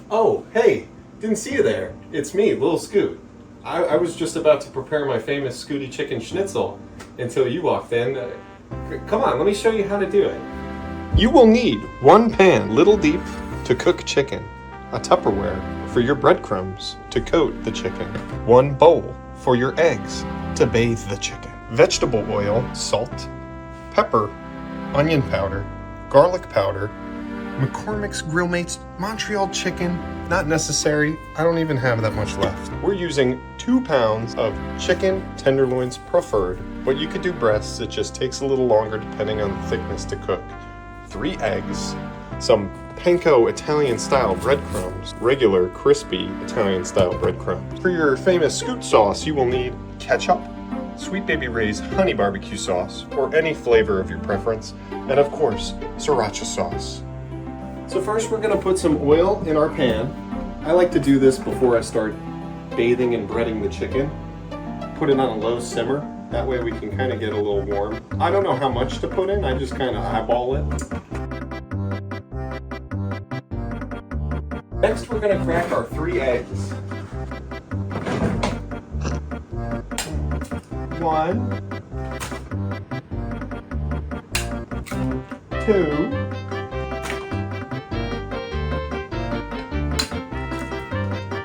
Oh, hey, didn't see you there. It's me, Little Scoot. I was just about to prepare my famous Scooty chicken schnitzel until you walked in. Come on, let me show you how to do it. You will need one pan, little deep, to cook chicken, a Tupperware for your breadcrumbs to coat the chicken, one bowl for your eggs to bathe the chicken, vegetable oil, salt, pepper, onion powder, garlic powder, McCormick's Grill Mates Montreal chicken, not necessary. I don't even have that much left. We're using 2 pounds of chicken tenderloins preferred, but you could do breasts. It just takes a little longer depending on the thickness to cook. 3 eggs, some panko Italian style breadcrumbs, regular crispy Italian style breadcrumbs. For your famous Scoot sauce, you will need ketchup, Sweet Baby Ray's honey barbecue sauce, or any flavor of your preference, and of course, sriracha sauce. So first we're gonna put some oil in our pan. I like to do this before I start bathing and breading the chicken. Put it on a low simmer. That way we can kind of get a little warm. I don't know how much to put in. I just kind of eyeball it. Next we're gonna crack our 3 eggs. 1, 2,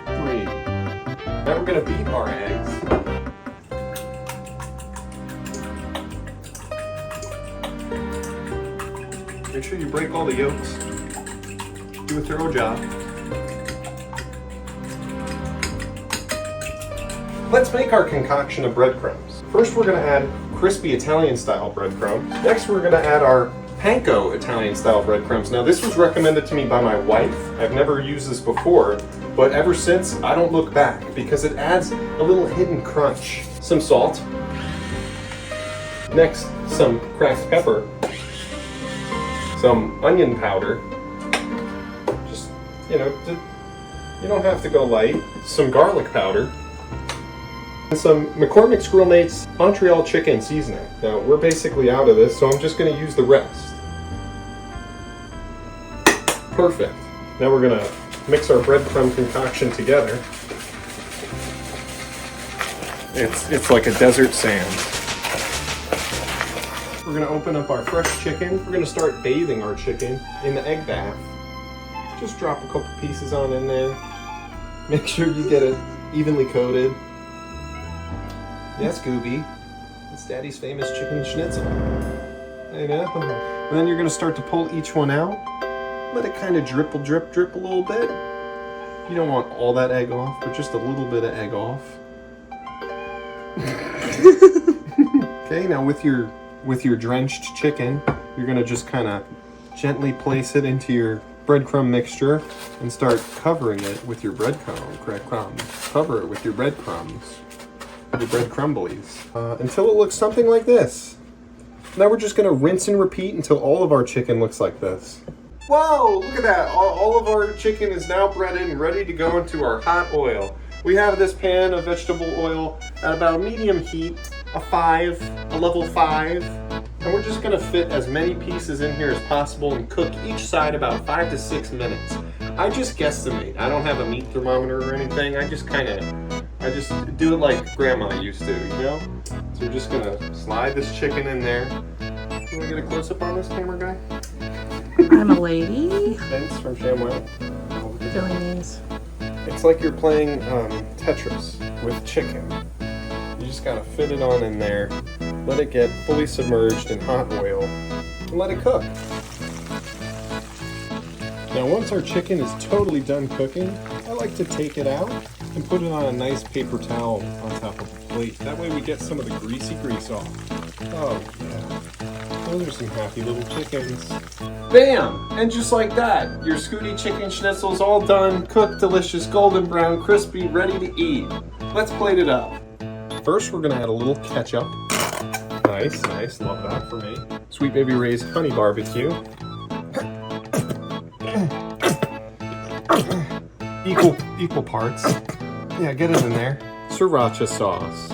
3. Now we're going to beat our eggs. Make sure you break all the yolks. Do a thorough job. Let's make our concoction of breadcrumbs. First we're going to add crispy Italian style breadcrumbs. Next we're going to add our panko Italian style breadcrumbs. Now this was recommended to me by my wife. I've never used this before, but ever since I don't look back because it adds a little hidden crunch. Some salt. Next, some cracked pepper. Some onion powder. Just, you don't have to go light. Some garlic powder. And some McCormick's Grill Mates Montreal chicken seasoning. Now we're basically out of this, so I'm just going to use the rest. Perfect. Now we're going to mix our breadcrumb concoction together. It's like a desert sand. We're going to open up our fresh chicken. We're going to start bathing our chicken in the egg bath. Just drop a couple pieces on in there. Make sure you get it evenly coated. Yeah, Scooby. It's Daddy's famous chicken schnitzel. I know. And then you're going to start to pull each one out. Let it kind of drip a little bit. You don't want all that egg off, but just a little bit of egg off. Okay, now with your drenched chicken, you're going to just kind of gently place it into your breadcrumb mixture and start covering it with your breadcrumbs. Cover it with your breadcrumbs. Your bread crumblies until it looks something like this. Now we're just going to rinse and repeat until all of our chicken looks like this. Whoa, look at that. All of our chicken is now breaded and ready to go into our hot oil. We have this pan of vegetable oil at about a medium heat, a level 5. And we're just going to fit as many pieces in here as possible and cook each side about 5 to 6 minutes. I just guesstimate. I don't have a meat thermometer or anything. I just do it like Grandma used to, you know? So we're just gonna slide this chicken in there. Can we get a close-up on this, camera guy? I'm a lady. Thanks from Shamwell. Filling these. It's like you're playing Tetris with chicken. You just gotta fit it on in there, let it get fully submerged in hot oil, and let it cook. Now once our chicken is totally done cooking, I like to take it out and put it on a nice paper towel on top of the plate. That way we get some of the greasy grease off. Oh yeah, those are some happy little chickens. Bam! And just like that, your Scooty chicken schnitzel's all done, cooked, delicious, golden brown, crispy, ready to eat. Let's plate it up. First we're gonna add a little ketchup. Nice, love that for me. Sweet Baby Ray's honey barbecue. Equal parts. Yeah, get it in there. Sriracha sauce.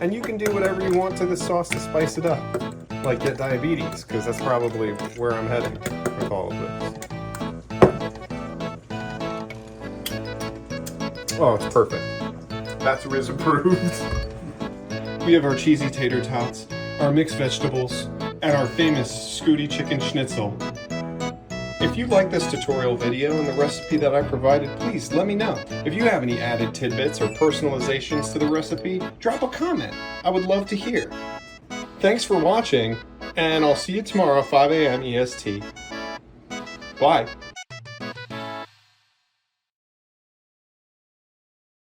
And you can do whatever you want to the sauce to spice it up. Like get diabetes, because that's probably where I'm heading. all of this. Oh, it's perfect. That's Riz approved. We have our cheesy tater tots, our mixed vegetables, and our famous SCOOTY chicken schnitzel. If you like this tutorial video and the recipe that I provided, please let me know. If you have any added tidbits or personalizations to the recipe, drop a comment. I would love to hear. Thanks for watching, and I'll see you tomorrow, 5 a.m. EST. Bye.